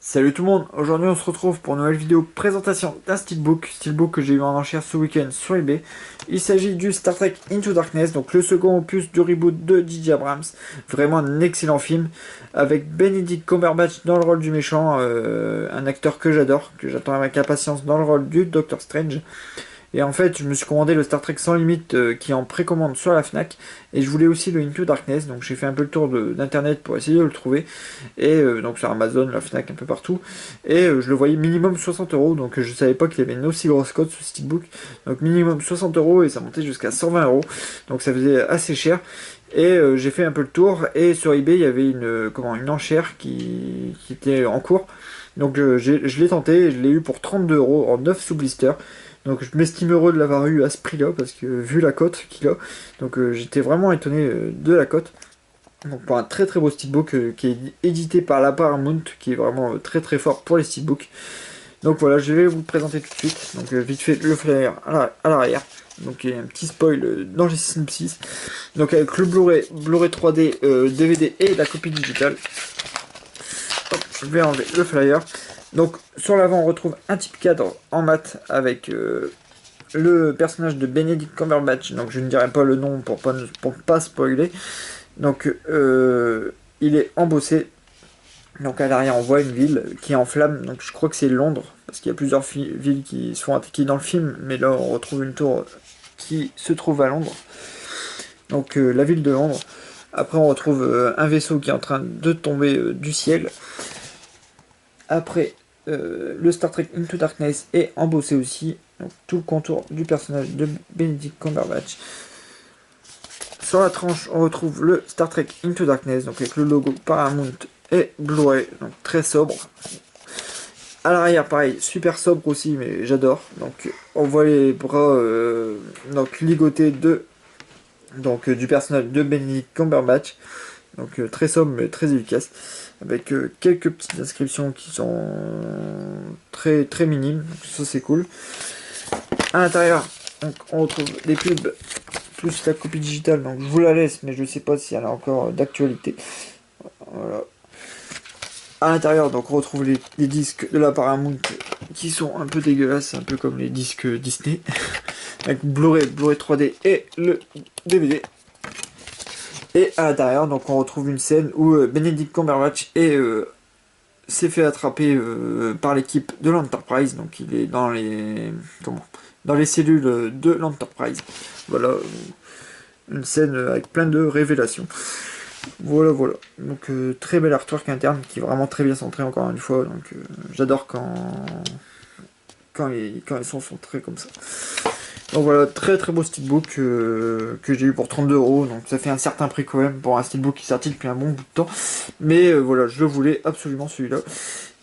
Salut tout le monde, aujourd'hui on se retrouve pour une nouvelle vidéo présentation d'un steelbook que j'ai eu en enchère ce week-end sur eBay. Il s'agit du Star Trek Into Darkness, donc le second opus du reboot de J.J. Abrams. Vraiment un excellent film, avec Benedict Cumberbatch dans le rôle du méchant, un acteur que j'adore, que j'attends avec impatience dans le rôle du Doctor Strange. Et en fait, je me suis commandé le Star Trek Sans Limite qui est en précommande sur la Fnac. Et je voulais aussi le Into Darkness. Donc j'ai fait un peu le tour d'internet pour essayer de le trouver. Et donc sur Amazon, la Fnac, un peu partout. Et je le voyais minimum 60 euros. Donc je savais pas qu'il y avait une aussi grosse cote ce steelbook. Donc minimum 60 euros et ça montait jusqu'à 120 euros. Donc ça faisait assez cher. Et j'ai fait un peu le tour. Et sur eBay, il y avait une enchère qui était en cours. Donc je l'ai tenté et je l'ai eu pour 32 euros en 9 sous blister. Donc je m'estime heureux de l'avoir eu à ce prix-là, parce que vu la cote qu'il a, donc j'étais vraiment étonné de la cote. Donc pour un très très beau steelbook qui est édité par la Paramount, qui est vraiment très très fort pour les steelbooks. Donc voilà, je vais vous le présenter tout de suite. Donc vite fait le flyer à l'arrière. Donc il y a un petit spoil dans les synopsis. Donc avec le Blu-ray 3D, DVD et la copie digitale. Hop, je vais enlever le flyer. Donc sur l'avant on retrouve un type cadre en mat avec le personnage de Benedict Cumberbatch, donc je ne dirai pas le nom pour pas spoiler. Donc il est embossé. Donc à l'arrière on voit une ville qui est en flammes, donc je crois que c'est Londres, parce qu'il y a plusieurs villes qui se font attaquer dans le film, mais là on retrouve une tour qui se trouve à Londres. Donc la ville de Londres. Après on retrouve un vaisseau qui est en train de tomber du ciel. Après, le Star Trek Into Darkness est embossé aussi. Donc, tout le contour du personnage de Benedict Cumberbatch. Sur la tranche, on retrouve le Star Trek Into Darkness, donc avec le logo Paramount et Blu-ray, donc très sobre. À l'arrière, pareil, super sobre aussi, mais j'adore. Donc, on voit les bras donc ligotés du personnage de Benedict Cumberbatch. Donc très sobre mais très efficace, avec quelques petites inscriptions qui sont très très minimes, donc ça c'est cool. À l'intérieur, on retrouve des pubs plus la copie digitale, donc je vous la laisse, mais je sais pas si elle a encore d'actualité. Voilà. À l'intérieur, donc on retrouve les disques de la Paramount qui sont un peu dégueulasses, un peu comme les disques Disney, avec Blu-ray 3D et le DVD. Et à l'intérieur, donc on retrouve une scène où Benedict Cumberbatch s'est fait attraper par l'équipe de l'Enterprise. Donc il est dans les cellules de l'Enterprise. Voilà, une scène avec plein de révélations. Voilà. Donc très bel artwork interne qui est vraiment très bien centré encore une fois. Donc j'adore quand les sons sont très comme ça. Donc voilà, très très beau steelbook que j'ai eu pour 32 euros, donc ça fait un certain prix quand même pour un steelbook qui est sorti depuis un bon bout de temps. Mais voilà, je voulais absolument celui-là,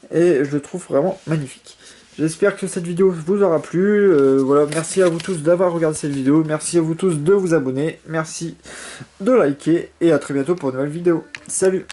et je le trouve vraiment magnifique. J'espère que cette vidéo vous aura plu, voilà, merci à vous tous d'avoir regardé cette vidéo, merci à vous tous de vous abonner, merci de liker, et à très bientôt pour une nouvelle vidéo. Salut!